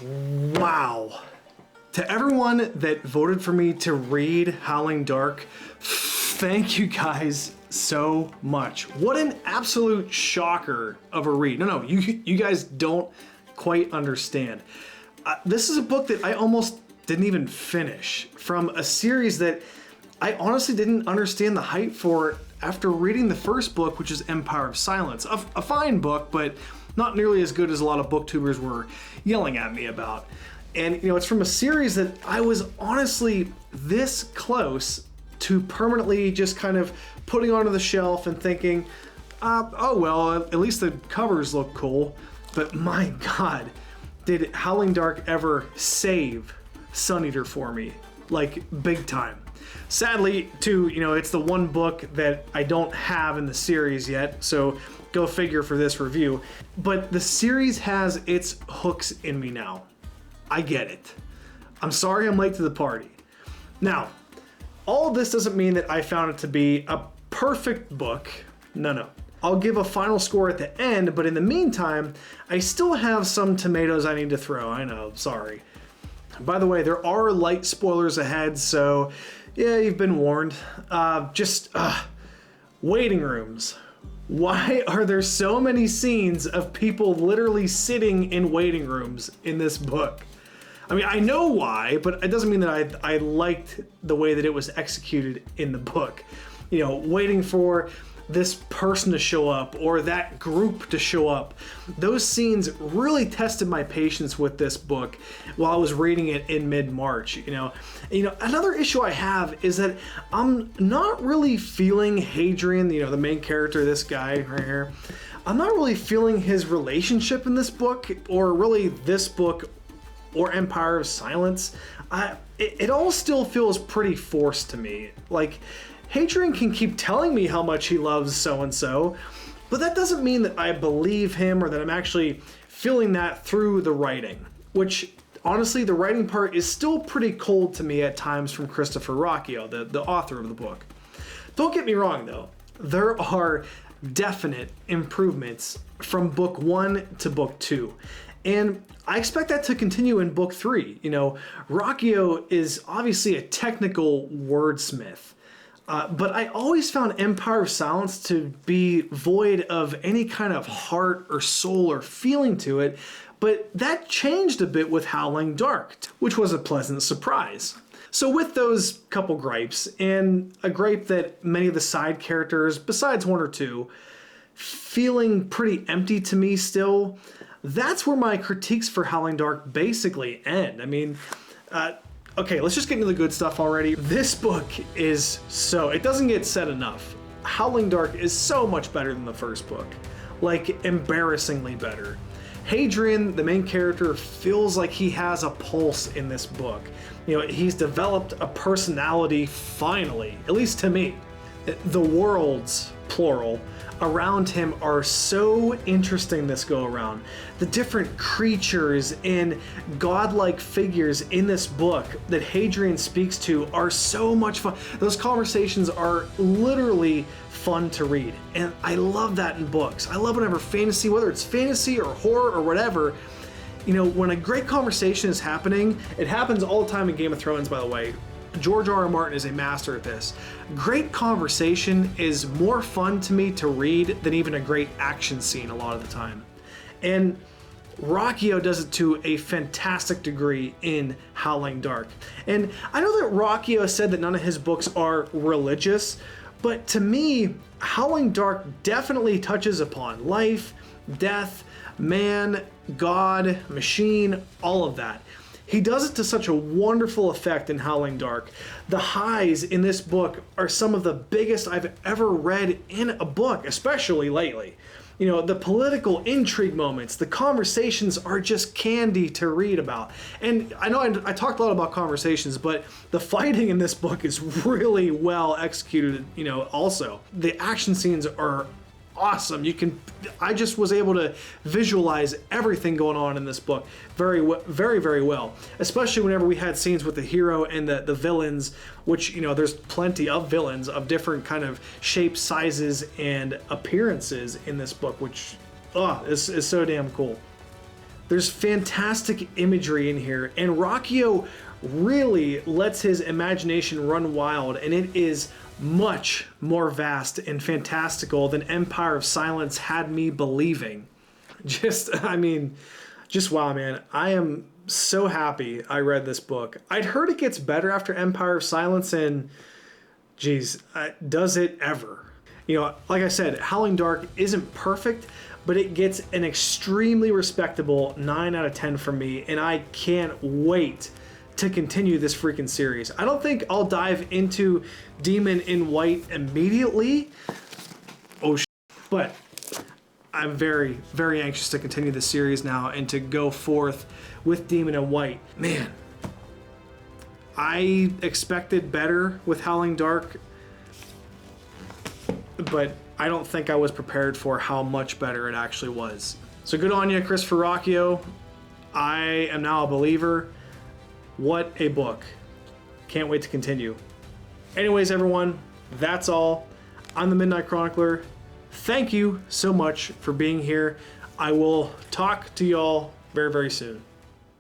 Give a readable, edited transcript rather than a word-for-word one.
Wow. To everyone that voted for me to read Howling Dark, thank you guys so much. What an absolute shocker of a read. No, you guys don't quite understand. This is a book that I almost didn't even finish, from a series that I honestly didn't understand the hype for after reading the first book, which is Empire of Silence. A fine book, but not nearly as good as a lot of booktubers were yelling at me about. And it's from a series that I was honestly this close to permanently just kind of putting onto the shelf and thinking, oh well, at least the covers look cool. But my God, did Howling Dark ever save Sun Eater for me, like big time. Sadly, too, it's the one book that I don't have in the series yet, so go figure for this review. But the series has its hooks in me now. I get it. I'm sorry I'm late to the party. Now, all of this doesn't mean that I found it to be a perfect book. No. I'll give a final score at the end, but in the meantime, I still have some tomatoes I need to throw. I know, sorry. By the way, there are light spoilers ahead, so yeah, you've been warned. Waiting rooms. Why are there so many scenes of people literally sitting in waiting rooms in this book? I mean, I know why, but it doesn't mean that I liked the way that it was executed in the book. Waiting for this person to show up or that group to show up. Those scenes really tested my patience with this book while I was reading it in mid-March. Another issue I have is that I'm not really feeling Hadrian, the main character, this guy right here. I'm not really feeling his relationship in this book, or really this book or Empire of Silence. It all still feels pretty forced to me. Like, Hadrian can keep telling me how much he loves so-and-so, but that doesn't mean that I believe him or that I'm actually feeling that through the writing, which honestly, the writing part is still pretty cold to me at times from Christopher Ruocchio, the author of the book. Don't get me wrong though, there are definite improvements from book 1 to book 2. And I expect that to continue in book 3. Ruocchio is obviously a technical wordsmith. But I always found Empire of Silence to be void of any kind of heart or soul or feeling to it, but that changed a bit with Howling Dark, which was a pleasant surprise. So with those couple gripes, and a gripe that many of the side characters, besides one or two, feeling pretty empty to me still, that's where my critiques for Howling Dark basically end. I mean, okay, let's just get into the good stuff already. This book is it doesn't get said enough. Howling Dark is so much better than the first book. Like, embarrassingly better. Hadrian, the main character, feels like he has a pulse in this book. He's developed a personality finally, at least to me. The worlds, plural, around him are so interesting this go around. The different creatures and godlike figures in this book that Hadrian speaks to are so much fun. Those conversations are literally fun to read, and I love that in books. I love whenever fantasy, whether it's fantasy or horror or whatever, when a great conversation is happening. It happens all the time in Game of Thrones, by the way. George R.R. Martin is a master at this. Great conversation is more fun to me to read than even a great action scene a lot of the time. And Ruocchio does it to a fantastic degree in Howling Dark. And I know that Ruocchio said that none of his books are religious, but to me, Howling Dark definitely touches upon life, death, man, God, machine, all of that. He does it to such a wonderful effect in Howling Dark. The highs in this book are some of the biggest I've ever read in a book, especially lately. The political intrigue moments, the conversations are just candy to read about. And I know I talked a lot about conversations, but the fighting in this book is really well executed, also. The action scenes are awesome. I just was able to visualize everything going on in this book very, very well. Especially whenever we had scenes with the hero and the villains, which, there's plenty of villains of different kind of shapes, sizes, and appearances in this book, which is so damn cool. There's fantastic imagery in here, and Ruocchio really lets his imagination run wild, and it is much more vast and fantastical than Empire of Silence had me believing. Just wow, man. I am so happy I read this book. I'd heard it gets better after Empire of Silence, and geez, does it ever? You know, like I said, Howling Dark isn't perfect, but it gets an extremely respectable 9 out of 10 from me, and I can't wait to continue this freaking series. I don't think I'll dive into Demon in White immediately. But I'm very, very anxious to continue the series now and to go forth with Demon in White. Man, I expected better with Howling Dark, but I don't think I was prepared for how much better it actually was. So good on you, Chris Ruocchio. I am now a believer. What a book. Can't wait to continue. Anyways, everyone, that's all. I'm the Midnight Chronicler. Thank you so much for being here. I will talk to y'all very, very soon.